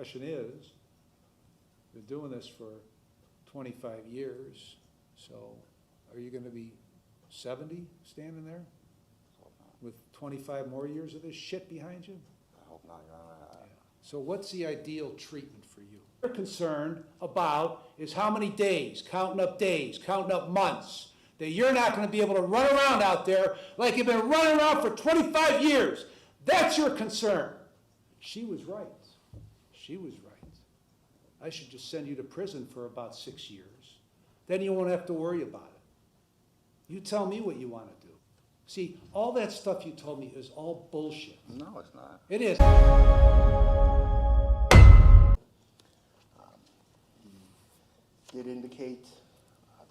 Question is, been doing this for 25 years, so are you gonna be 70 standing there Hope not. with 25 more years of this shit behind you? I hope not, Your Honor. So what's the ideal treatment for you? What we're concerned about is how many days, counting up months, that you're not gonna be able to run around out there like you've been running around for 25 years. That's your concern. She was right. She was right. I should just send you to prison for about 6 years. Then you won't have to worry about it. You tell me what you wanna do. See, all that stuff you told me is all bullshit. No, it's not. It is. He did indicate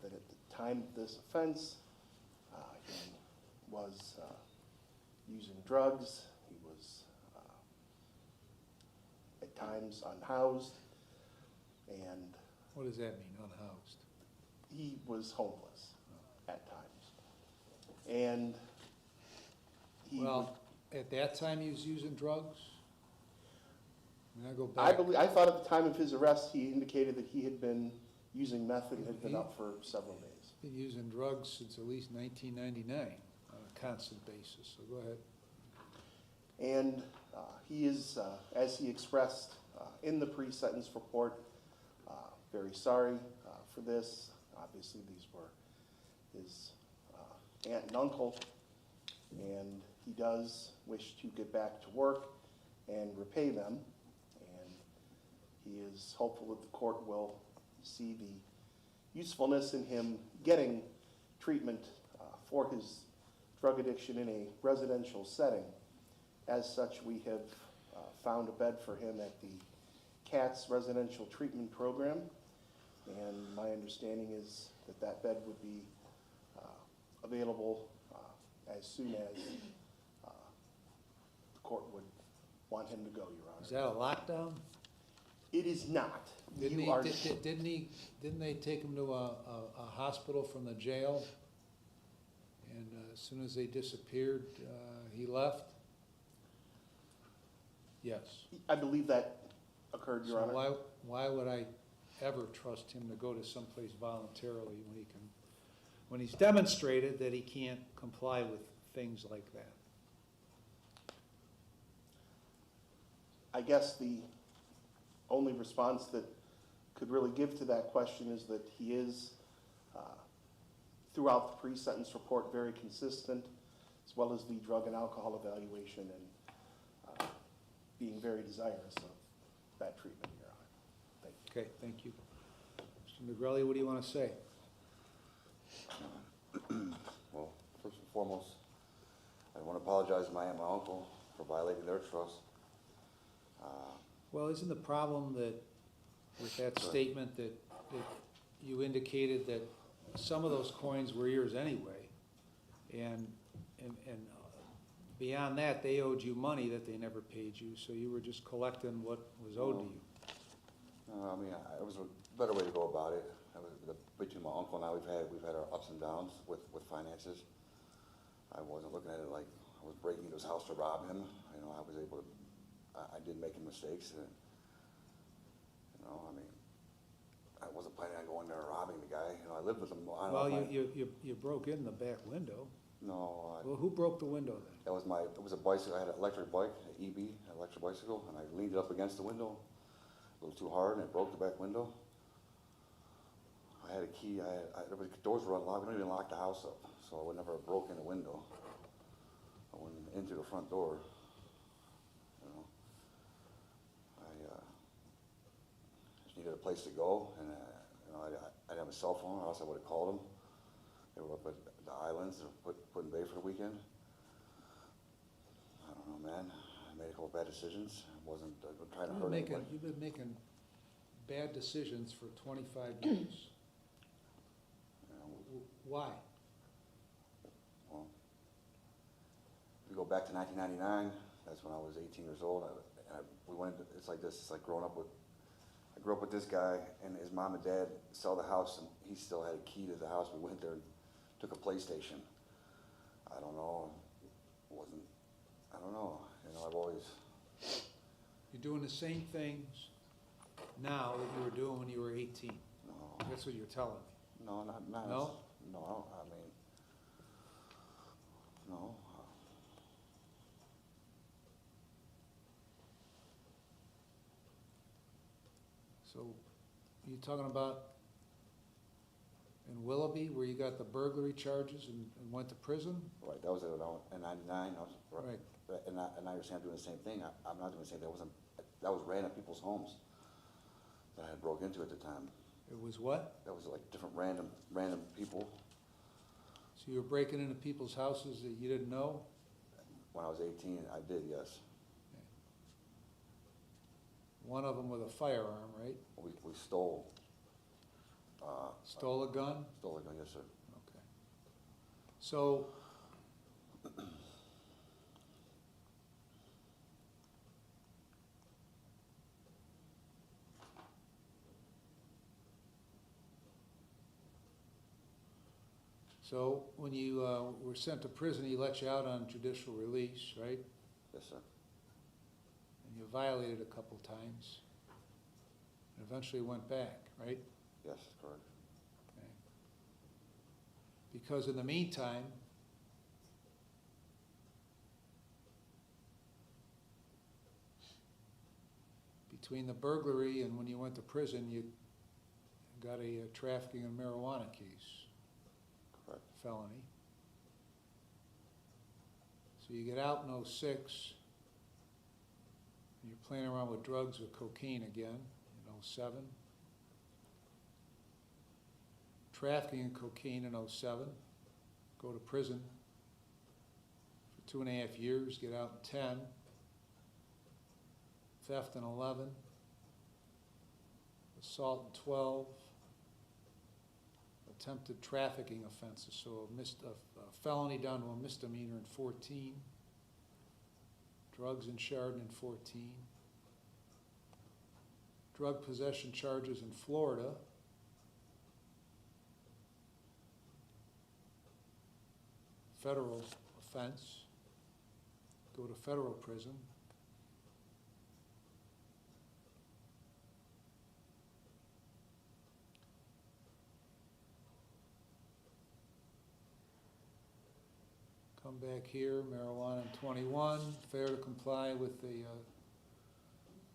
that at the time of this offense, he was using drugs. He was at times unhoused, and What does that mean, unhoused? he was homeless at times. And he, Well, at that time he was using drugs? I mean, I go I back. believe, I thought at the time of his arrest, he indicated that he had been using meth and had been up for several days. Been using drugs since at least 1999 on a constant basis, so go ahead. And he is, as he expressed in the pre-sentence report, very sorry for this. Obviously, these were his aunt and uncle, and he does wish to get back to work and repay them. And he is hopeful that the court will see the usefulness in him getting treatment for his drug addiction in a residential setting. As such, we have found a bed for him at the CATS Residential Treatment Program, and my understanding is that that bed would be available as soon as the court would want him to go, Your Is Honor. that a lockdown? It is not. Didn't You he, are- didn't they take him to a hospital from the jail? And as soon as they disappeared, he left? Yes. I believe that occurred, Your So Honor. why would I ever trust him to go to someplace voluntarily when he's demonstrated that he can't comply with things like that? I guess the only response that could really give to that question is that he is, throughout the pre-sentence report, very consistent, as well as the drug and alcohol evaluation, and being very desirous of that treatment, Your Honor. Thank you. Okay, thank you. Mr. Negrelli, what do you want to say? Well, first and foremost, I want to apologize to my aunt and my uncle for violating their trust. Well, isn't the problem that, with that statement, that you indicated that some of those coins were yours anyway, and beyond that, they owed you money that they never paid you, so you were just collecting what was owed to you? I mean, it was a better way to go about it. Between my uncle and I, we've had our ups and downs with finances. I wasn't looking at it like I was breaking into his house to rob him. You know, I was able to. I did make mistakes, and I mean, I wasn't planning on going there and robbing the guy. You know, I lived with him. Well, you broke in the back window. No, Well, who broke the window then? it was a bicycle. I had an electric bike, an EB, an electric bicycle, and I leaned it up against the window a little too hard, and it broke the back window. I had a key. The doors were unlocked. We didn't even lock the house up, so I would never have broken the window. I went into the front door. You know, I just needed a place to go, and I didn't have a cell phone, or else I would have called them. They were up at the islands, put in bay for the weekend. I don't know, man. I made a couple bad decisions. I wasn't trying to hurt anybody. You've been making bad decisions for 25 years. Why? Well, if we go back to 1999, that's when I was 18 years old. We went into, it's like this, it's like growing up with, I grew up with this guy, and his mom and dad sell the house, and he still had a key to the house. We went there and took a PlayStation. I don't know, I don't know, you know, I've always. You're doing the same things now that you were doing when you were 18? No, That's what you're telling me. no, not, No? no, I don't, I mean, no. So, you talking about in Willoughby, where you got the burglary charges and went to prison? Right, that was it, in '99, I was, Right. and I understand I'm doing the same thing, I'm not doing the same thing, that was ran at people's homes that I had broke into at the time. It was what? That was like different random people. So you were breaking into people's houses that you didn't know? When I was 18, I did, yes. One of them with a firearm, right? We stole, Stole a gun? stole a gun, yes, sir. Okay. So, when you were sent to prison, he let you out on judicial release, right? Yes, sir. And you violated a couple times, and eventually went back, right? Yes, correct. Okay. Because in the meantime, between the burglary and when you went to prison, you got a trafficking in marijuana case, Correct. felony. So you get out in '06, and you're playing around with drugs with cocaine again in '07. Trafficking in cocaine in '07, go to prison for 2.5 years, get out in 10. Theft in 11, assault in 12, attempted trafficking offenses, so a felony down to a misdemeanor in 14, drugs in Chardon in 14, drug possession charges in Florida, federal offense, go to federal prison. Come back here, marijuana in 21, failure to comply with the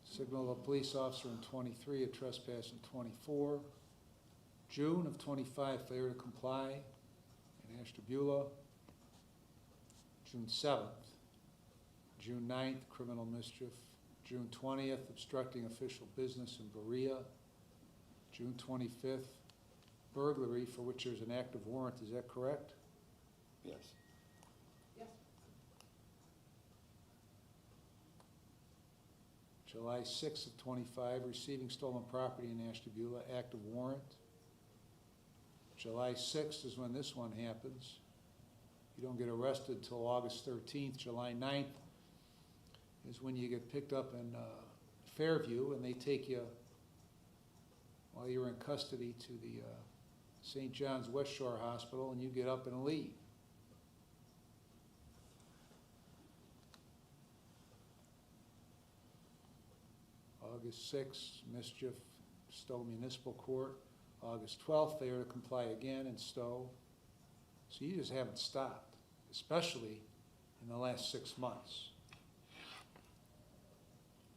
signal of a police officer in 23, a trespass in 24. June of 25, failure to comply in Ashtabula. June 7th. June 9th, criminal mischief. June 20th, obstructing official business in Berea. June 25th, burglary for which there's an active warrant, is that correct? Yes. July 6th of 25, receiving stolen property in Ashtabula, active warrant. July 6th is when this one happens. You don't get arrested till August 13th. July 9th is when you get picked up in Fairview, and they take you, while you're in custody, to the St. John's West Shore Hospital, and you get up and leave. August 6th, mischief, Stowe Municipal Court. August 12th, failure to comply again in Stowe. So you just haven't stopped, especially in the last 6 months.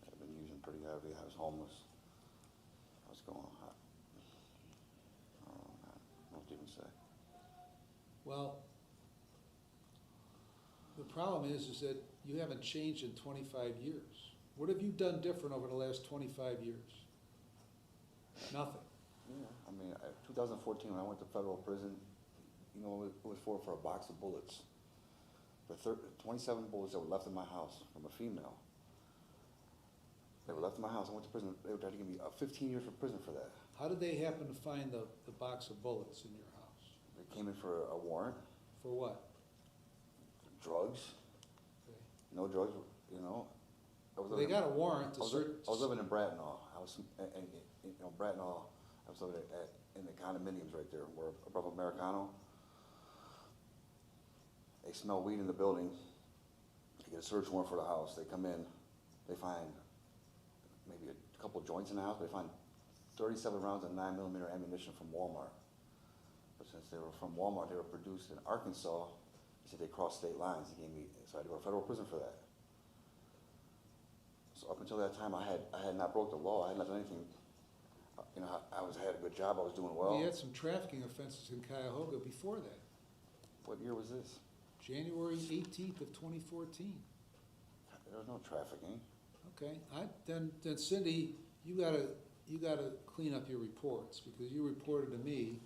I've been using pretty heavy, I was homeless. I was going, I don't know what to even say. Well, the problem is that you haven't changed in 25 years. What have you done different over the last 25 years? Nothing. Yeah, I mean, 2014, when I went to federal prison, you know, it was for a box of bullets. The 27 bullets that were left in my house from a female. They were left in my house. I went to prison. They were trying to give me 15 years for prison for that. How did they happen to find the box of bullets in your house? They came in for a warrant. For what? Drugs. Okay. No drugs, you know. Well, they got a warrant to search. I was living in Brattonall. I was, and you know, Brattonall. I was living in the condominiums right there, where above Americano. They smell weed in the building. They get a search warrant for the house. They come in. They find maybe a couple joints in the house, but they found 37 rounds of 9mm ammunition from Walmart. But since they were from Walmart, they were produced in Arkansas. He said they crossed state lines. He gave me, so I had to go to federal prison for that. So up until that time, I had not broke the law. I had not done anything. You know, I had a good job. I was doing well. You had some trafficking offenses in Cuyahoga before that, What year was this? January 18th of 2014. There was no trafficking. Okay, then Cindy, you gotta clean up your reports, because you reported to me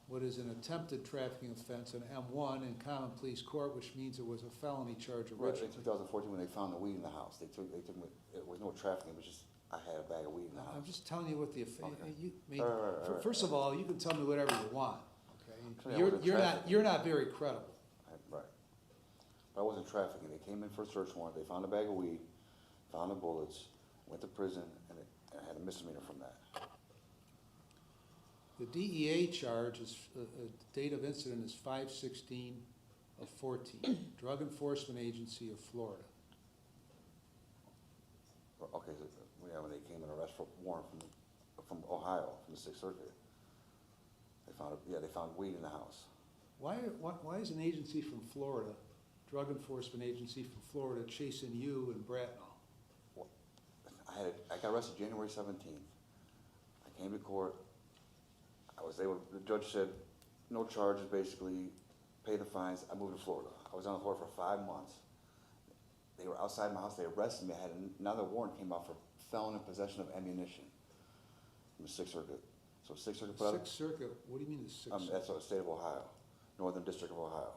what is an attempted trafficking offense, an M1 in common pleas court, which means it was a felony charge Right, originally. in 2014, when they found the weed in the house, they took me, it was no trafficking, it was just, I had a bag of weed in the I'm house. just telling you what the, Okay. you, I mean, Right. first of all, you can tell me whatever you want, okay? Actually, I wasn't trafficking. You're not very credible. Right. But I wasn't trafficking. They came in for a search warrant, they found a bag of weed, found the bullets, went to prison, and I had a misdemeanor from that. The DEA charge is, date of incident is 5/16 of 14, Drug Enforcement Agency of Florida. Okay, so, yeah, when they came and arrested for warrant from Ohio, from the Sixth Circuit, they found weed in the house. Why is an agency from Florida, Drug Enforcement Agency from Florida, chasing you and Bratnall? Well, I got arrested January 17th. I came to court. The judge said, no charges, basically, pay the fines. I moved to Florida. I was down in Florida for 5 months. They were outside my house, they arrested me. I had another warrant came out for felon in possession of ammunition from the Sixth Circuit. So Sixth Circuit put out. Sixth Circuit, what do you mean the Sixth Circuit? That's the state of Ohio, Northern District of Ohio.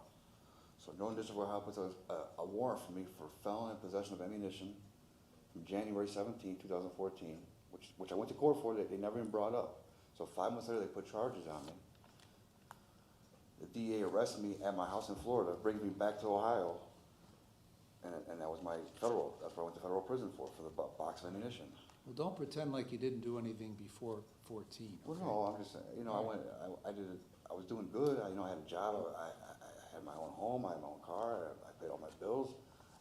So Northern District of Ohio puts out a warrant for me for felon in possession of ammunition from January 17, 2014, which I went to court for, they never even brought up. So 5 months later, they put charges on me. The DA arrested me at my house in Florida, bringing me back to Ohio, and that was my federal, that's what I went to federal prison for the box of ammunition. Well, don't pretend like you didn't do anything before 14. Well, okay? no, I'm just saying, you know, I was doing good, I had a job, I had my own home, I had my own car, I paid all my bills,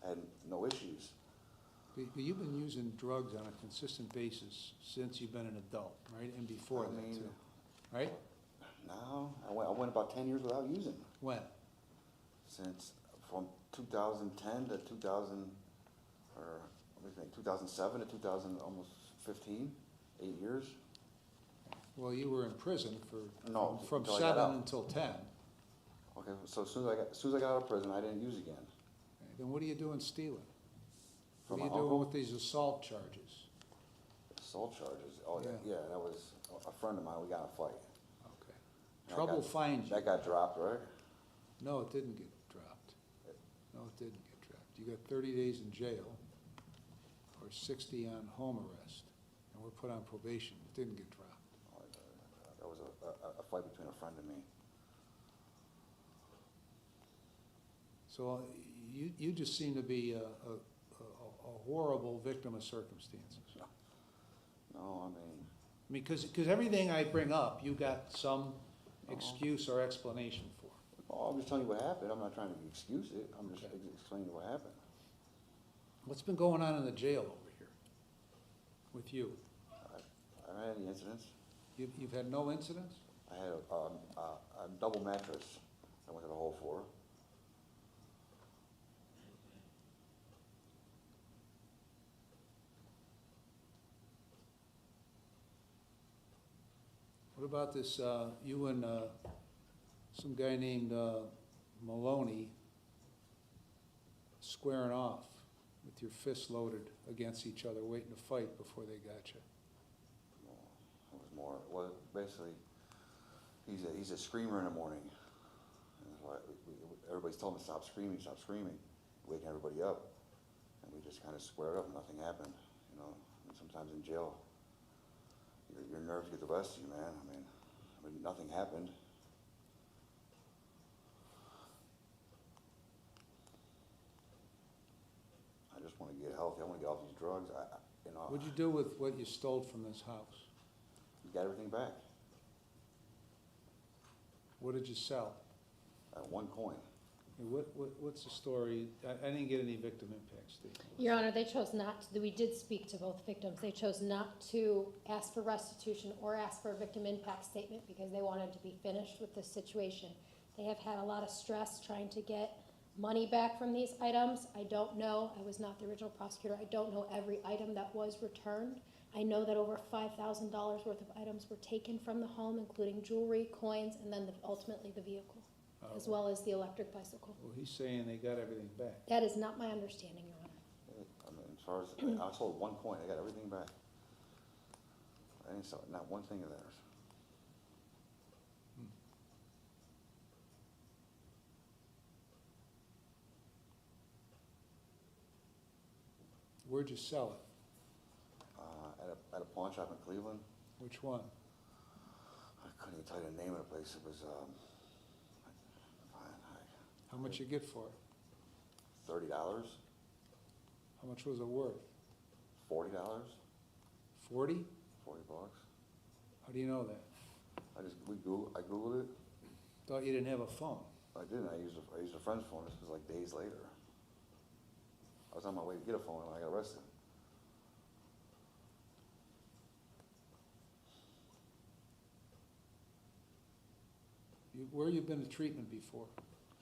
I had no issues. But you've been using drugs on a consistent basis since you've been an adult, right? And before I that mean- too, right? No, I went about 10 years without using. When? Since, from 2010 to 2000, or, what do you think, 2007 to 2000, almost 15, 8 years. Well, you were in prison No, from until I got 7 out. until 10. Okay, so as soon as I got out of prison, I didn't use again. Okay, then what are you doing stealing? From What are my you doing uncle? with these assault charges? Assault charges, oh, Yeah. yeah, that was a friend of mine, we got in a fight. Okay. That Trouble got- finds you. That got dropped, right? No, it didn't get dropped. No, it didn't get dropped. You got 30 days in jail or 60 on home arrest, and we're put on probation. It didn't get dropped. That was a fight between a friend and me. So you just seem to be a horrible victim of circumstances. No, I mean, I mean, because everything I bring up, you got some excuse or explanation for. oh, I'm just telling you what happened, I'm not trying to excuse it, I'm just Okay. explaining what happened. What's been going on in the jail over here with you? I haven't had any incidents. You've had no incidents? I had a double mattress I went to the hole for. What about this, you and some guy named Maloney squaring off with your fists loaded against each other, waiting to fight before they got you? It was more, well, basically, he's a screamer in the morning. And that's why everybody's told him to stop screaming, waking everybody up. And we just kind of squared up, nothing happened, you know. And sometimes in jail, your nerves get the best of you, man. I mean, nothing happened. I just want to get healthy. I want to get off these drugs. You know. What'd you do with what you stole from this house? You got everything back. What did you sell? 1 coin. What's the story? I didn't get any victim impact statement. Your Honor, they chose not to, we did speak to both victims. They chose not to ask for restitution or ask for a victim impact statement because they wanted to be finished with this situation. They have had a lot of stress trying to get money back from these items. I don't know, I was not the original prosecutor, I don't know every item that was returned. I know that over $5,000 worth of items were taken from the home, including jewelry, coins, and then ultimately the vehicle, as well as the electric bicycle. Well, he's saying they got everything back. That is not my understanding, Your Honor. I mean, as far as, I sold 1 coin, I got everything back. I didn't sell not one thing of theirs. Where'd you sell it? At a pawn shop in Cleveland. Which one? I couldn't even tell you the name of the place. It was, How much you get for it? $30, How much was it worth? $40, 40? 40 bucks. How do you know that? I Googled it. Thought you didn't have a phone. I didn't. I used a friend's phone. This was like days later. I was on my way to get a phone when I got arrested. Where you been to treatment before?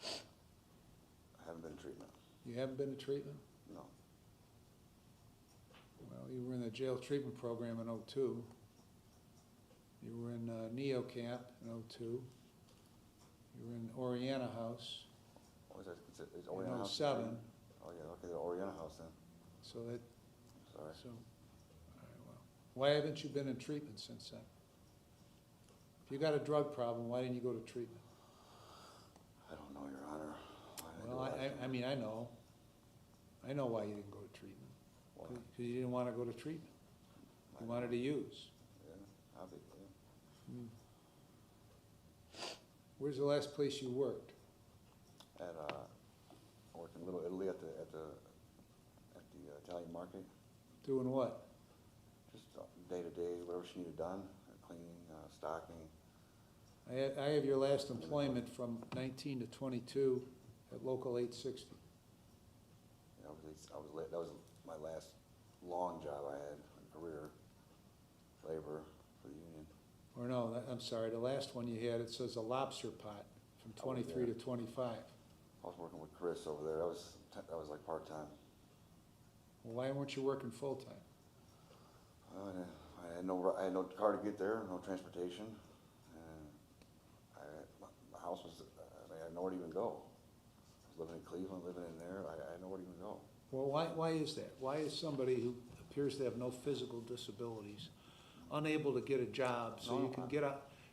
I haven't been in treatment. You haven't been to treatment? No. Well, you were in the jail treatment program in '02. You were in Neo Camp in '02. You were in Oriana House What was that? Is in Oriana House? '07. Oh yeah, okay, the Oriana House then. So that, Sorry. so, all right, well, why haven't you been in treatment since then? If you got a drug problem, why didn't you go to treatment? I don't know, Your Honor. Why did Well, do that? I mean, I know. I know why you didn't go to treatment. Why? Because you didn't want to go to treatment. You wanted to use. Yeah, obviously. Where's the last place you worked? I worked in Little Italy at the Italian market. Doing what? Just day to day, whatever she needed done, cleaning, stocking. I have your last employment from 19 to 22 at Local 860. I was late. That was my last long job I had, career, labor for the union. Or no, I'm sorry, the last one you had, it says a lobster pot from 23 to 25. I was working with Chris over there. That was like part-time. Well, why weren't you working full-time? I had no car to get there, no transportation. And my house was, I had nowhere to even go. I was living in Cleveland, living in there. I had nowhere to even go. Well, why is that? Why is somebody who appears to have no physical disabilities unable to get a job so you can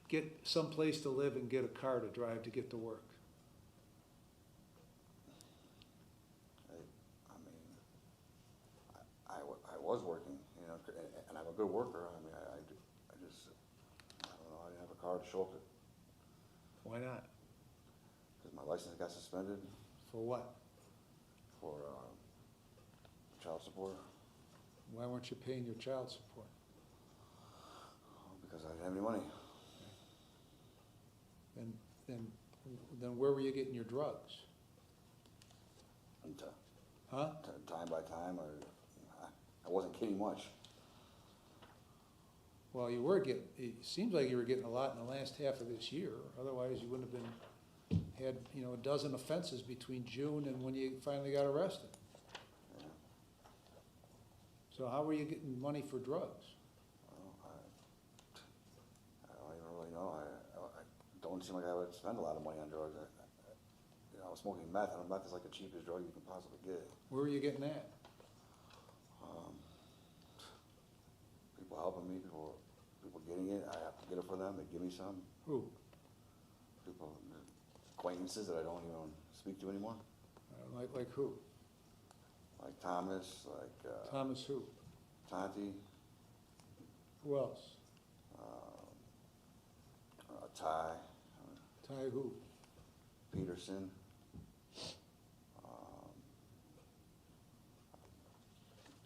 get someplace to live and get a car to drive to get to work? I was working, you know, and I'm a good worker. I mean, I don't know, I didn't have a car to show up to, Why not? because my license got suspended For what? for child support, Why weren't you paying your child support? because I didn't have any money. Then where were you getting your drugs? And Huh? time by time, I wasn't getting much. Well, you were getting, it seems like you were getting a lot in the last half of this year. Otherwise, you wouldn't have had, a dozen offenses between June and when you finally got arrested. Yeah. So how were you getting money for drugs? Well, I don't even really know. I don't seem like I would spend a lot of money on drugs. I was smoking meth, and meth is like the cheapest drug you can possibly get. Where were you getting that? People helping me, people getting it. I have to get it for them. They give me some. Who? People, acquaintances that I don't even speak to anymore. Like who? Like Thomas, like Thomas who? Tonti, Who else? Ty, Ty who? Peterson.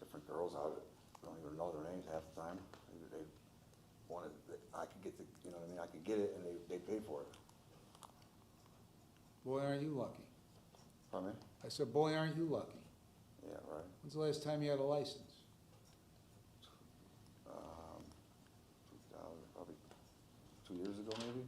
Different girls out. I don't even know their names half the time. They wanted. I could get the. You know what I mean? I could get it, and they paid for it. Boy, aren't you lucky? Pardon me? I said, boy, aren't you lucky. Yeah, right. When's the last time you had a license? 2000, probably 2 years ago, maybe.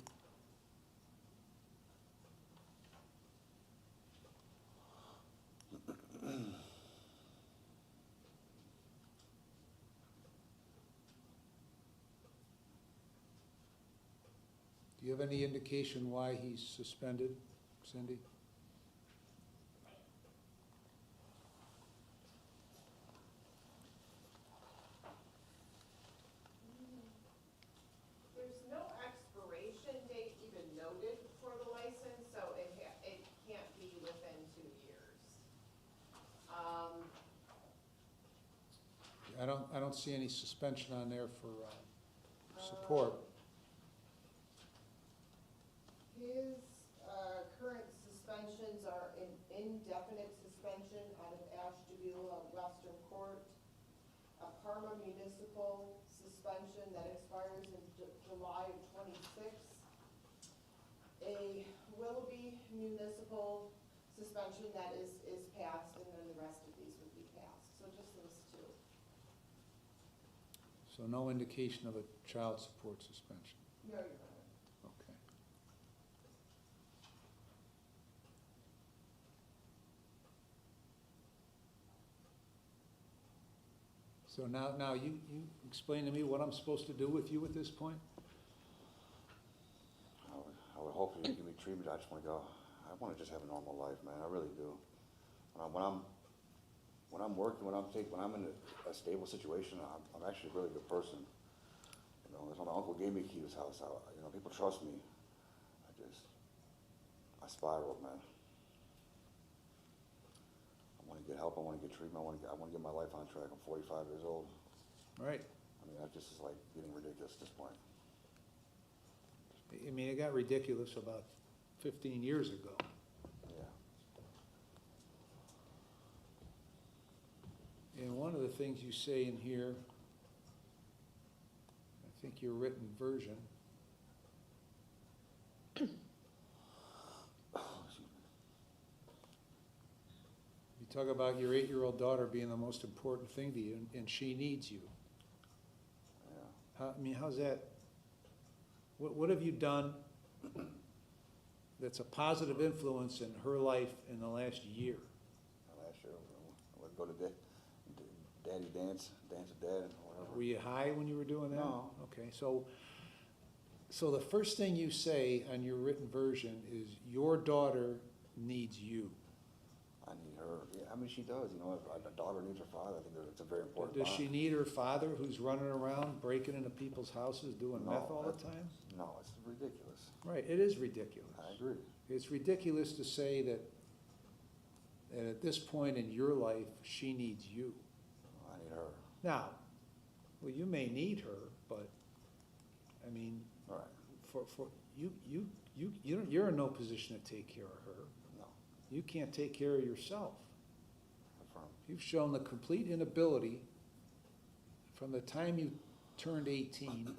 Do you have any indication why he's suspended, Cindy? There's no expiration date even noted for the license, so it can't be within 2 years. I don't see any suspension on there for support. His current suspensions are an indefinite suspension out of Ashtabula Western Court, a Parma municipal suspension that expires in July of '26, a Willoughby municipal suspension that is passed, and then the rest of these would be passed. So just those two. So no indication of a child support suspension. No, Your Honor. Okay. So now you explain to me what I'm supposed to do with you at this point? I would hope you give me treatment. I just want to go. I want to just have a normal life, man. I really do. When I'm working, when I'm in a stable situation, I'm actually a really good person. You know, that's why my uncle gave me a key to his house. You know, people trust me. I spiraled, man. I want to get help. I want to get treatment. I want to get my life on track. I'm 45 years old. Right. I mean, that just is like getting ridiculous at this point. I mean, it got ridiculous about 15 years ago. Yeah. And one of the things you say in here, I think your written version, you talk about your 8-year-old daughter being the most important thing to you, and she needs you. Yeah. I mean, how's that? What have you done that's a positive influence in her life in the last year? Last year, I would go to daddy dance with dad, or whatever. Were you high when you were doing that? No. Okay, so the first thing you say on your written version is your daughter needs you. I need her. Yeah, I mean, she does. You know, a daughter needs her father. I think that it's a very important Does bond. she need her father who's running around breaking into people's houses doing No, meth all the that- time? No, it's ridiculous. Right, it is ridiculous. I agree. It's ridiculous to say that at this point in your life, she needs you. I need her. Now, well, you may need her, but, I mean, All right. for you're in no position to take care of her. No. You can't take care of yourself. Confirm. You've shown the complete inability from the time you turned 18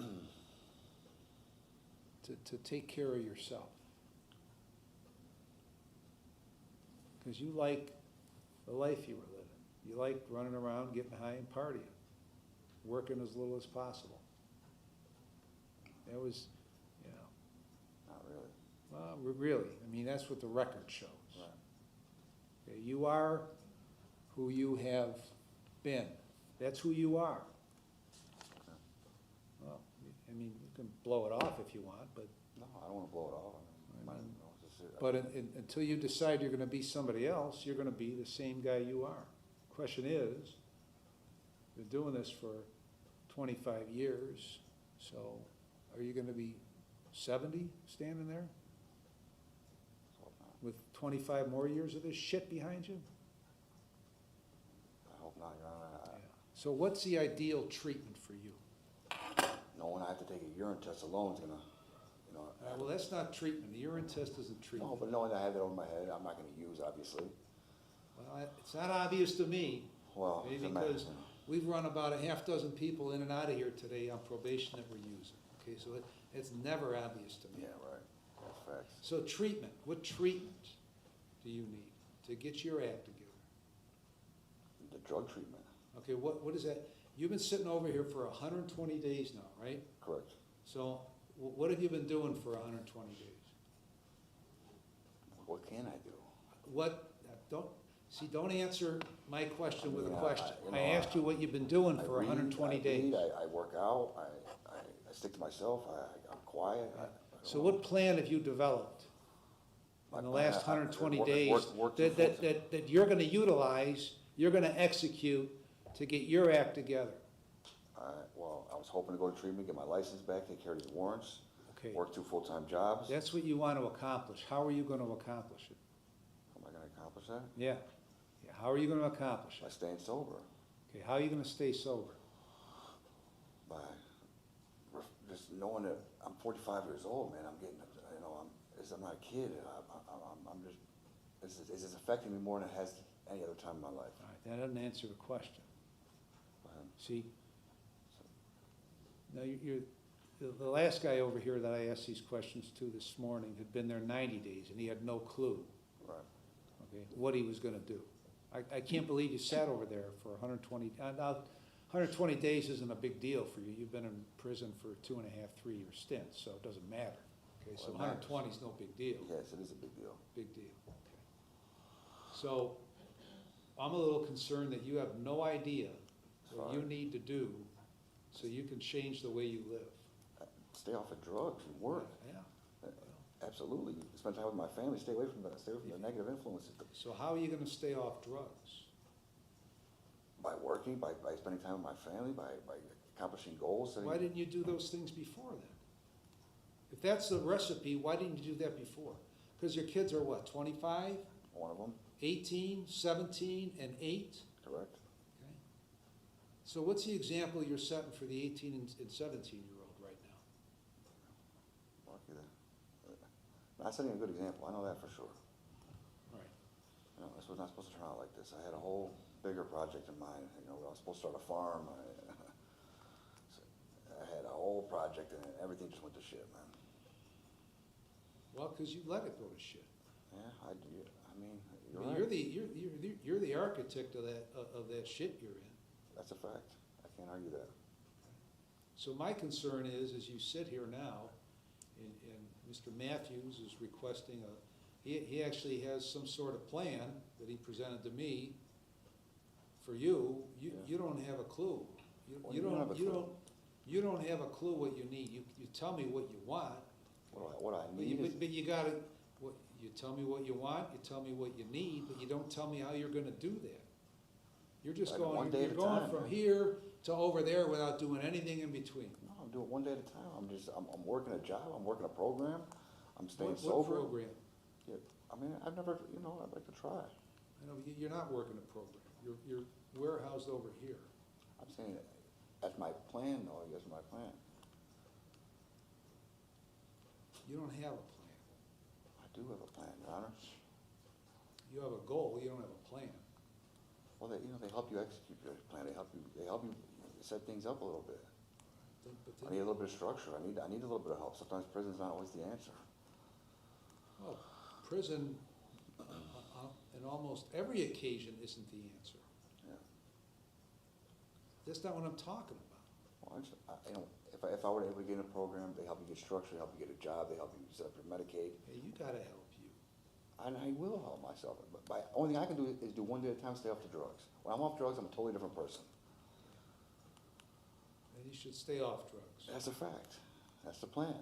to take care of yourself. Because you like the life you were living. You like running around, getting high and partying, working as little as possible. That was, you know, Not really. well, really, I mean, that's what the record shows. Right. Okay, you are who you have been. That's who you are. Okay. Well, I mean, you can blow it off if you want, but No, I don't want to blow it off. I mean, no, it's just- But until you decide you're gonna be somebody else, you're gonna be the same guy you are. Question is, you're doing this for 25 years, so are you gonna be 70 standing there I hope not. with 25 more years of this shit behind you? I hope not, Your Honor. So what's the ideal treatment for you? Knowing I have to take a urine test alone is gonna, you know. Well, that's not treatment. The urine test isn't No, treatment. but knowing I have it over my head, I'm not gonna use, obviously. Well, it's not obvious to me. Well, Maybe it's a because matter- we've run about a half dozen people in and out of here today on probation that we're using. Okay, so it's never obvious to me. Yeah, right. That's facts. So treatment, what treatment do you need? to get your act together? The drug treatment, Okay, what is that? You've been sitting over here for 120 days now, right? correct. So what have you been doing for 120 days? What can I do? What, don't answer my question with a I mean, question. you know, I asked you what you've been doing I for read, 120 I days. read, I work out, I stick to myself, I'm quiet. I So don't what know. plan have you developed My in the plan, last 120 work- days work that, full-time. that you're gonna utilize, you're gonna execute to get your act together? Well, I was hoping to go to treatment, get my license back, take care of these warrants, Okay, work 2 full-time jobs. that's what you want to accomplish. How are you gonna accomplish it? How am I gonna accomplish that? Yeah, yeah, how are you gonna accomplish By it? staying sober, Okay, how are you gonna stay sober? by just knowing that I'm 45 years old, man, I'm getting, you know, I'm not a kid, I'm just, this is affecting me more than it has any other time in my life. All right, that doesn't answer the question. See? No, the last guy over here that I asked these questions to this morning had been there 90 days and he had no clue, Right. okay, what he was gonna do. I can't believe you sat over there for 120, now, 120 days isn't a big deal for you. You've been in prison for 2.5, 3-year stints, so it doesn't matter. Okay, so Well, it matters. 120 is no big deal. Yes, it is a big deal. Big deal, okay. So, I'm a little concerned that you have no idea what you Sorry. need to do so you can change the way you live. Stay off of drugs and work, Yeah. absolutely. Spend time with my family, stay away from the negative influences. So how are you gonna stay off drugs? By working, by spending time with my family, by accomplishing goals. Why didn't you do those things before then? If that's the recipe, why didn't you do that before? Because your kids are what, 25, One of them, 18, 17, and 8? correct? Okay. So what's the example you're setting for the 18 and 17-year-old right now? Lucky that. Not setting a good example, I know that for sure. Right. You know, this was not supposed to turn out like this. I had a whole bigger project in mind, you know, I was supposed to start a farm. I had a whole project and everything just went to shit, man. Well, because you let it go to shit. Yeah, I mean, I you're mean, right. you're the architect of that shit you're in. That's a fact. I can't argue that. So my concern is, as you sit here now, and Mr. Matthews is requesting he actually has some sort of plan that he presented to me for you. You don't have a clue. Well, you don't have a clue. You don't have a clue what you need. You tell me what you want. What I need is, But you gotta, you tell me what you want, you tell me what you need, but you don't tell me how you're gonna do that. You're just Right, one going, day you're at a going time, from man. here to over there without doing anything in between. no, I'm doing it one day at a time. I'm working a job, I'm working a program, I'm staying What sober. program? Yeah, I mean, I've never, you know, I'd like to try. I know, you're not working a program. You're warehoused over here. I'm saying, that's my plan, though, I guess, my plan. You don't have a plan. I do have a plan, Your Honor. You have a goal, you don't have a plan. Well, they, you know, they help you execute your plan, they help you set things up a little bit. But I need a little bit of structure, I need a little bit of help. Sometimes prison's not always the answer. well, prison, in almost every occasion, isn't the answer. Yeah. That's not what I'm talking about. Well, you know, if I were able to get in a program, they help you get structure, they help you get a job, they help you set up your Medicaid. Hey, you gotta help you. And I will help myself, but only thing I can do is do one day at a time, stay off the drugs. When I'm off drugs, I'm a totally different person. And you should stay off drugs. That's a fact. That's the plan.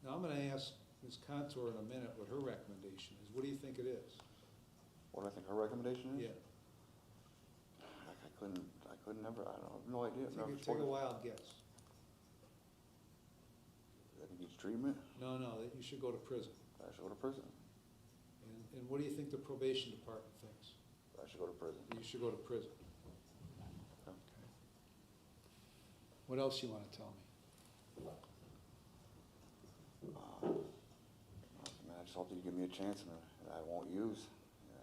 Now, I'm gonna ask Ms. Contour in a minute what her recommendation is. What do you think it is? What do I think her recommendation is? Yeah, I couldn't never, I don't have no idea. I've never take a spoken. wild guess. That he needs treatment, No, that you should go to prison. I should go to prison. And what do you think the probation department thinks? I should go to prison. You should go to prison. Okay. Okay. What else you wanna tell me? Man, I just hope that you give me a chance and I won't use,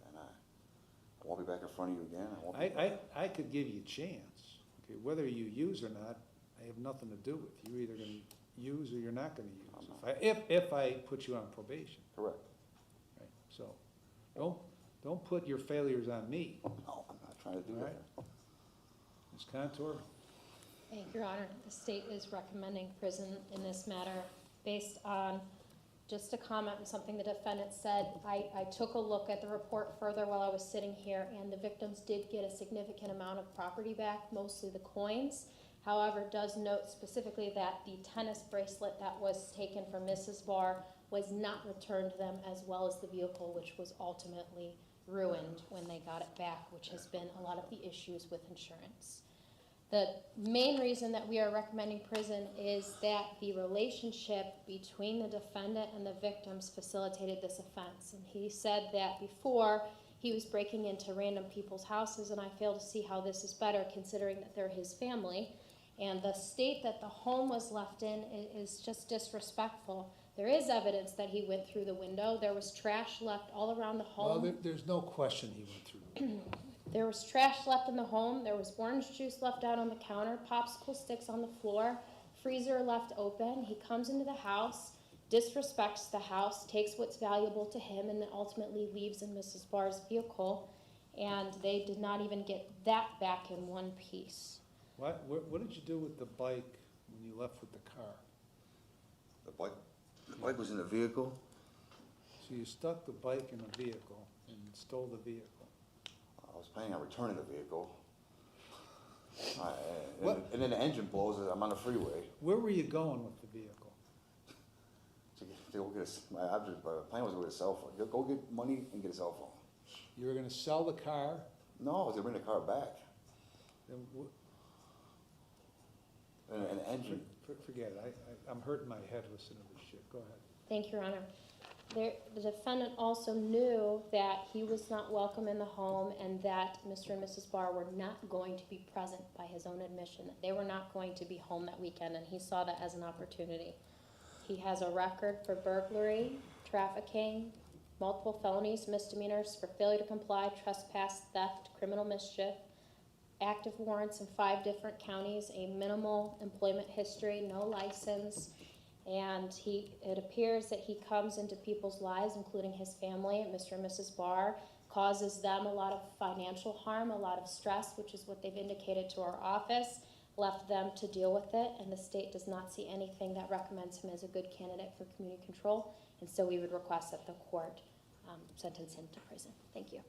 and I won't be back in front of you again. I won't be. I could give you a chance, okay, whether you use or not, I have nothing to do with. You're either gonna use or you're not gonna use. If I put you on probation, Correct. So, don't put your failures on me. No, I'm not trying to do All that. right. Ms. Cantor? Thank you, Your Honor. The state is recommending prison in this matter based on, just to comment on something the defendant said, I took a look at the report further while I was sitting here, and the victims did get a significant amount of property back, mostly the coins. However, it does note specifically that the tennis bracelet that was taken from Mrs. Barr was not returned to them, as well as the vehicle, which was ultimately ruined when they got it back, which has been a lot of the issues with insurance. The main reason that we are recommending prison is that the relationship between the defendant and the victims facilitated this offense. And he said that before he was breaking into random people's houses, and I fail to see how this is better considering that they're his family. And the state that the home was left in is just disrespectful. There is evidence that he went through the window. There was trash left all around the home. Well, there's no question he went through the window. There was trash left in the home, there was orange juice left out on the counter, popsicle sticks on the floor, freezer left open. He comes into the house, disrespects the house, takes what's valuable to him, and then ultimately leaves in Mrs. Barr's vehicle. And they did not even get that back in one piece. What did you do with the bike when you left with the car? The bike was in the vehicle. So you stuck the bike in a vehicle and stole the vehicle. I was planning on returning the vehicle. What? And then the engine blows. I'm on the freeway. Where were you going with the vehicle? To go get my plan was to get a cell phone. Go get money and get a cell phone. You were gonna sell the car? No, I was gonna bring the car back. Then And the engine. Forget it, I'm hurting my head listening to this shit, go ahead. Thank you, Your Honor. The defendant also knew that he was not welcome in the home and that Mr. and Mrs. Barr were not going to be present by his own admission. They were not going to be home that weekend, and he saw that as an opportunity. He has a record for burglary, trafficking, multiple felonies, misdemeanors for failure to comply, trespass, theft, criminal mischief, active warrants in 5 different counties, a minimal employment history, no license, and it appears that he comes into people's lives, including his family, Mr. and Mrs. Barr, causes them a lot of financial harm, a lot of stress, which is what they've indicated to our office, left them to deal with it, and the state does not see anything that recommends him as a good candidate for community control, and so we would request that the court sentence him to prison. Thank you.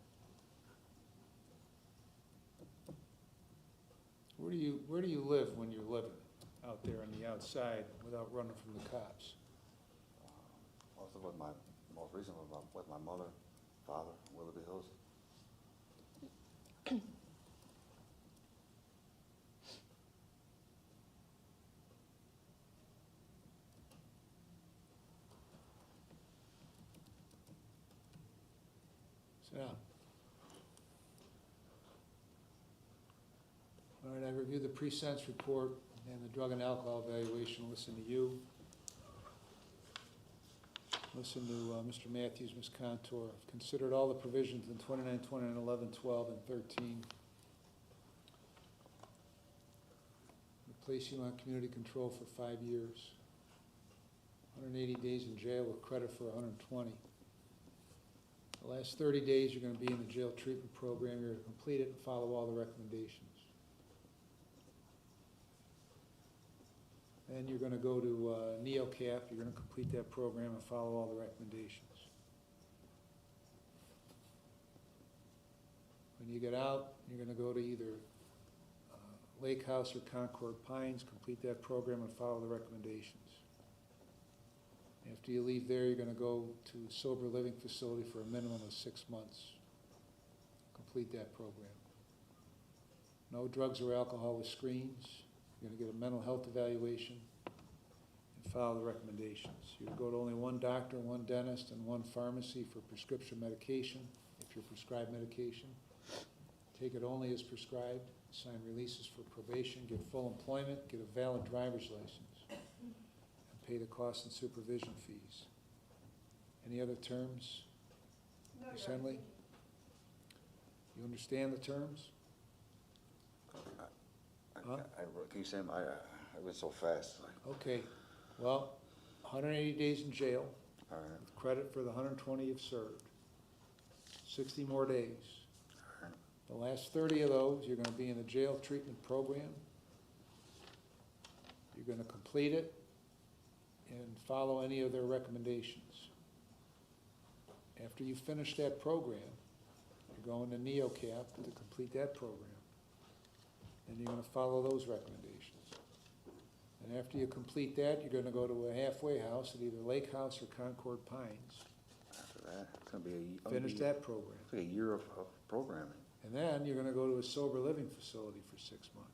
Where do you live when you're living out there on the outside without running from the cops? Also with most recently with my mother, father, Willoughby Hills. Sit down. All right, I reviewed the pre-sentence report and the drug and alcohol evaluation. Listen to you. Listen to Mr. Matthews, Ms. Cantor. I've considered all the provisions in 29, 29, 11, 12, and 13. We place you on community control for 5 years. 180 days in jail with credit for 120. The last 30 days, you're going to be in the jail treatment program. You're going to complete it and follow all the recommendations. Then you're going to go to NeoCap. You're going to complete that program and follow all the recommendations. When you get out, you're going to go to either Lake House or Concord Pines, complete that program and follow the recommendations. After you leave there, you're going to go to a sober living facility for a minimum of 6 months. Complete that program. No drugs or alcohol with screens. You're going to get a mental health evaluation and follow the recommendations. You go to only 1 doctor, 1 dentist, and 1 pharmacy for prescription medication, if you're prescribed medication. Take it only as prescribed. Sign releases for probation, get full employment, get a valid driver's license, and pay the costs and supervision fees. Any other terms? No, Ms. Your Honor. Henley? You understand the terms? Huh? Can you say I went so fast. Okay, well, 180 days in jail, All right. with credit for the 120 you've served. 60 more days. The last 30 of those, you're gonna be in the jail treatment program. You're gonna complete it and follow any of their recommendations. After you finish that program, you're going to NeoCap to complete that program. And you're gonna follow those recommendations. And after you complete that, you're gonna go to a halfway house at either Lake House or Concord Pines. After that, it's gonna be Finish that program. It's like a year of programming. And then you're gonna go to a sober living facility for 6 months.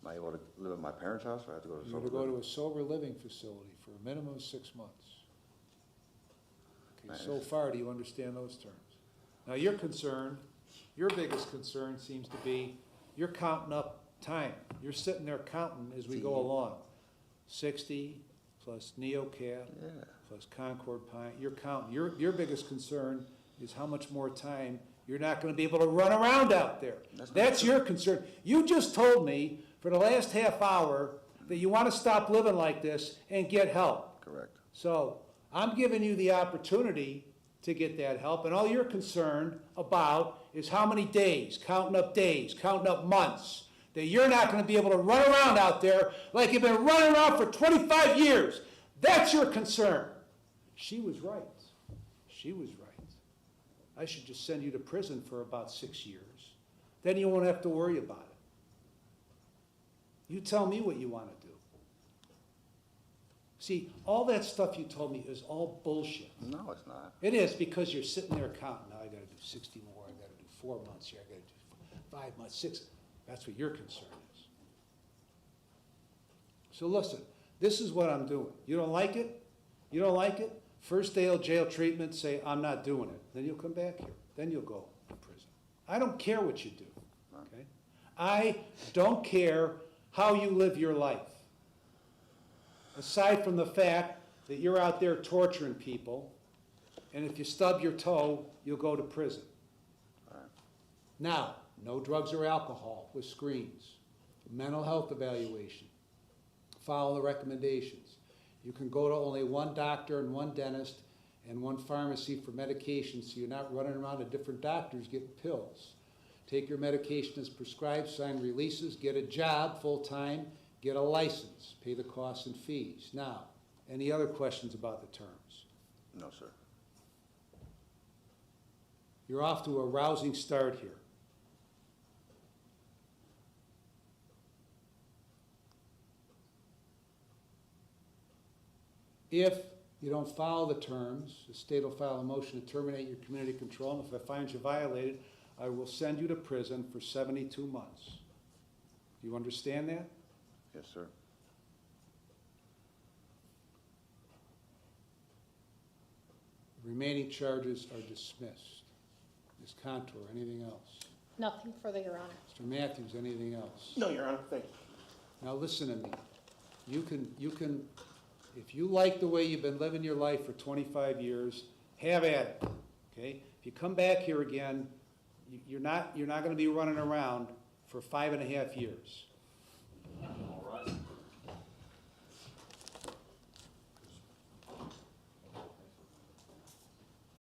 Am I able to live at my parents' house, or I have to go to You're sober gonna go to living? a sober living facility for a minimum of 6 months. Okay, so Nice. far, do you understand those terms? Now, your concern, your biggest concern seems to be, you're counting up time. You're sitting there counting as we go See. along. 60 plus NeoCap Yeah, plus Concord Pine, you're counting. Your biggest concern is how much more time you're not gonna be able to run around out there. That's not That's true. your concern. You just told me for the last half hour that you wanna stop living like this and get help. correct. So I'm giving you the opportunity to get that help, and all you're concerned about is how many days, counting up months, that you're not gonna be able to run around out there like you've been running around for 25 years. That's your concern. She was right. She was right. I should just send you to prison for about 6 years. Then you won't have to worry about it. You tell me what you wanna do. See, all that stuff you told me is all bullshit. No, it's not. It is, because you're sitting there counting, now I gotta do 60 more, I gotta do 4 months here, I gotta do 5 months, 6, that's what your concern is. So listen, this is what I'm doing. You don't like it? You don't like it? First day of jail treatment, say, I'm not doing it. Then you'll come back here, then you'll go to prison. I don't care what you do, okay? I don't care how you live your life. Aside from the fact that you're out there torturing people, and if you stub your toe, you'll go to prison. All right. Now, no drugs or alcohol with screens, mental health evaluation, follow the recommendations. You can go to only one doctor and one dentist and one pharmacy for medication, so you're not running around to different doctors getting pills. Take your medication as prescribed, sign releases, get a job full-time, get a license, pay the costs and fees. Now, any other questions about the terms? No, sir. You're off to a rousing start here. If you don't follow the terms, the state will file a motion to terminate your community control, and if I find you violated, I will send you to prison for 72 months. You understand that? Yes, sir. The remaining charges are dismissed. Ms. Contour, anything else? Nothing further, Your Honor. Mr. Matthews, anything else? No, Your Honor, thank you. Now listen to me. You can, if you like the way you've been living your life for 25 years, have at it, okay? If you come back here again, you're not gonna be running around for 5.5 years. All right.